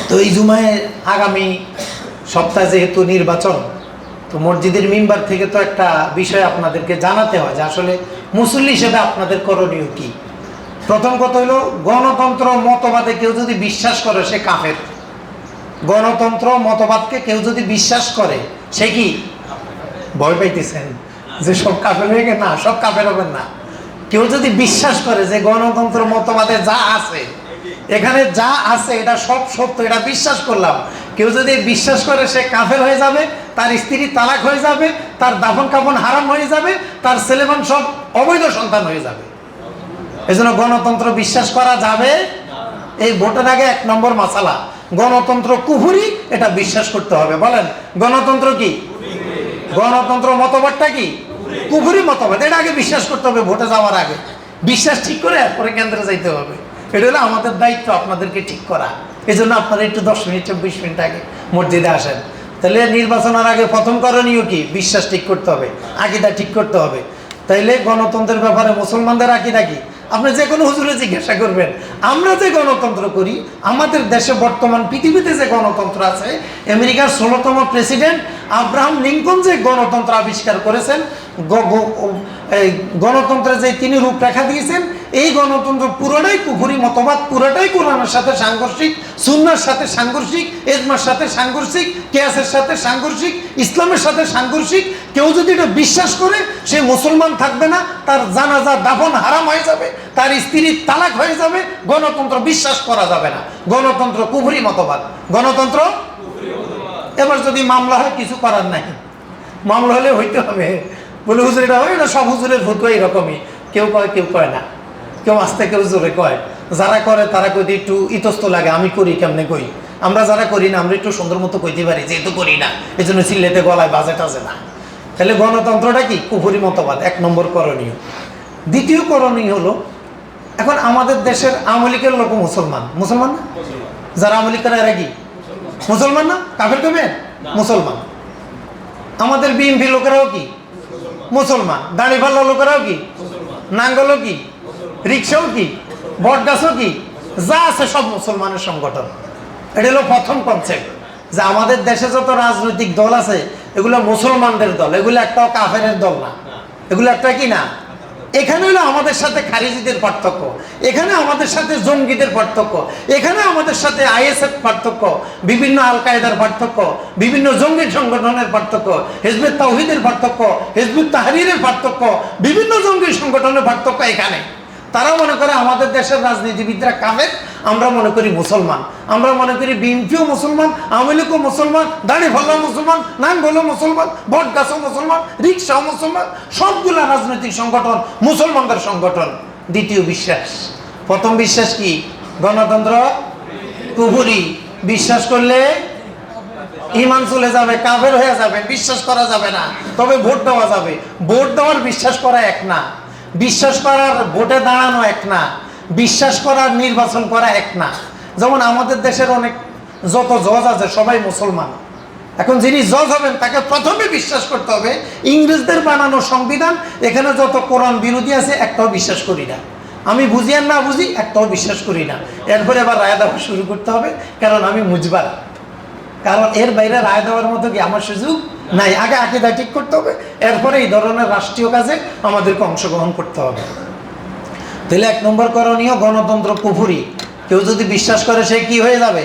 তো এই জুমায় আগামী সপ্তাহে যেহেতু নির্বাচন, তো মসজিদের মিম্বার থেকে তো একটা বিষয় আপনাদেরকে জানাতে হয় যে আসলে মুসল্লি হিসেবে আপনাদের করণীয় কি। প্রথম কথা হলো, গণতন্ত্র মতবাদে কেউ যদি বিশ্বাস করে সে কাফের। গণতন্ত্র মতবাদকে কেউ যদি বিশ্বাস করে সে কি? ভয় পাইতেছেন যে সব কাফের হয়ে গেছে? না, সব কাফের হবেন না। কেউ যদি বিশ্বাস করে যে গণতন্ত্র মতবাদে যা আছে, এখানে যা আছে এটা সব সত্য, এটা বিশ্বাস করলাম, কেউ যদি বিশ্বাস করে সে কাফের হয়ে যাবে, তার স্ত্রী তালাক হয়ে যাবে, তার দাফন কাফন হারাম হয়ে যাবে, তার ছেলেমান সব অবৈধ সন্তান হয়ে যাবে। এই জন্য গণতন্ত্র বিশ্বাস করা যাবে। এই ভোটের আগে 1 নম্বর মাসালা, গণতন্ত্র কুফরি, এটা বিশ্বাস করতে হবে। বলেন, গণতন্ত্র কি? গণতন্ত্র মতবাদটা কি? কুফরি মতবাদ। এটা আগে বিশ্বাস করতে হবে ভোটে যাওয়ার আগে। বিশ্বাস ঠিক করে এরপরে কেন্দ্রে যাইতে হবে। এটা হলো আমাদের দায়িত্ব, আপনাদেরকে ঠিক করা। এই জন্য আপনারা একটু 10 মিনিট 24 মিনিট আগে মসজিদে আসেন। তাহলে নির্বাচনের আগে প্রথম করণীয় কি? বিশ্বাস ঠিক করতে হবে, আকীদা ঠিক করতে হবে। তাইলে গণতন্ত্রের ব্যাপারে মুসলমানদের আকীদা কি? আপনি যে কোনো হুজুরে জিজ্ঞাসা করবেন, আমরা যে গণতন্ত্র করি, আমাদের দেশে বর্তমান পৃথিবীতে যে গণতন্ত্র আছে, আমেরিকার 16তম প্রেসিডেন্ট আব্রাহাম লিঙ্কন যে গণতন্ত্র আবিষ্কার করেছেন, গণতন্ত্রের যে তিনি রূপরেখা দিয়েছেন, এই গণতন্ত্র পুরোটাই কুফরি মতবাদ, পুরোটাই কোরআনের সাথে সাংঘর্ষিক, সুন্নাহর সাথে সাংঘর্ষিক, ইজমার সাথে সাংঘর্ষিক, কিয়াসের সাথে সাংঘর্ষিক, ইসলামের সাথে সাংঘর্ষিক। কেউ যদি এটা বিশ্বাস করে সে মুসলমান থাকবে না, তার জানাজা দাফন হারাম হয়ে যাবে, তার স্ত্রীর তালাক হয়ে যাবে। গণতন্ত্র বিশ্বাস করা যাবে না, গণতন্ত্র কুফরি মতবাদ, গণতন্ত্র। এবার যদি মামলা হয়, কিছু করার নাই, মামলা হলে হইতে হবে। বলে হুজুর এটা হয় না, সব হুজুরের ফতোয়া এরকমই, কেউ কয় কেউ কয় না, কেউ আস্তে কেউ জোরে কয়। যারা করে তারা কইতে একটু ইতস্ত লাগে, আমি করি কেমনে কই। আমরা যারা করি না, আমরা একটু সুন্দর মতো কইতে পারি, যেহেতু করি না এই জন্য চিল্লেতে গলায় বাজে টাজে না। তাহলে গণতন্ত্রটা কি? কুফরি মতবাদ, 1 নম্বর করণীয়। দ্বিতীয় করণীয় হলো, এখন আমাদের দেশের আওয়ামী লীগের লোক মুসলমান, মুসলমান না? যারা আওয়ামী লীগ করে এরা কি মুসলমান না? কাফের কবেন? মুসলমান। আমাদের বিএনপি লোকেরাও কি মুসলমান, দাঁড়িপাল্লা লোকেরাও কি, নাঙ্গলও কি, রিক্সাও কি, বটগাছও কি, যা আছে সব মুসলমানের সংগঠন। এটা হলো প্রথম কনসেপ্ট, যে আমাদের দেশে যত রাজনৈতিক দল আছে এগুলো মুসলমানদের দল, এগুলো একটাও কাফেরের দল না, এগুলো একটা কি না। এখানে হলো আমাদের সাথে খারিজিদের পার্থক্য, এখানে আমাদের সাথে জঙ্গিদের পার্থক্য, এখানে আমাদের সাথে আইএসএফ পার্থক্য, বিভিন্ন আল কায়দার পার্থক্য, বিভিন্ন জঙ্গি সংগঠনের পার্থক্য, হিজবুত তাওহীদের পার্থক্য, হিজবুত তাহরীরের পার্থক্য, বিভিন্ন জঙ্গি সংগঠনের পার্থক্য। এখানে তারা মনে করে আমাদের দেশের রাজনীতিবিদরা কাফের, আমরা মনে করি মুসলমান। আমরা মনে করি বিএনপিও মুসলমান, আওয়ামী লীগও মুসলমান, দাঁড়িপাল্লা মুসলমান, নাঙ্গলও মুসলমান, বটগাছও মুসলমান, রিক্সাও মুসলমান, সবগুলা রাজনৈতিক সংগঠন মুসলমানদের সংগঠন। দ্বিতীয় বিশ্বাস। প্রথম বিশ্বাস কি? গণতন্ত্র কুফরি। বিশ্বাস করলে ঈমান চলে যাবে, কাফের হয়ে যাবে, বিশ্বাস করা যাবে না। তবে ভোট দেওয়া যাবে। ভোট দেওয়ার বিশ্বাস করা এক না, বিশ্বাস করার ভোটে দাঁড়ানো এক না, বিশ্বাস করার নির্বাচন করা এক না। যেমন আমাদের দেশের অনেক যত জজ আছে সবাই মুসলমান। এখন যিনি জজ হবেন তাকে প্রথমে বিশ্বাস করতে হবে ইংরেজদের বানানো সংবিধান, এখানে যত কোরআন বিরোধী আছে একটাও বিশ্বাস করি না, আমি বুঝি আর না বুঝি একটাও বিশ্বাস করি না। এরপরে আবার রায় দেওয়া শুরু করতে হবে, কারণ আমি মুজবার, কারণ এর বাইরে রায় দেওয়ার মতো কি আমার সুযোগ নাই। আগে আকীদা ঠিক করতে হবে, এরপরে এই ধরনের রাষ্ট্রীয় কাজে আমাদেরকে অংশগ্রহণ করতে হবে। তাহলে 1 নম্বর করণীয়, গণতন্ত্র কুফরি। কেউ যদি বিশ্বাস করে সে কি হয়ে যাবে?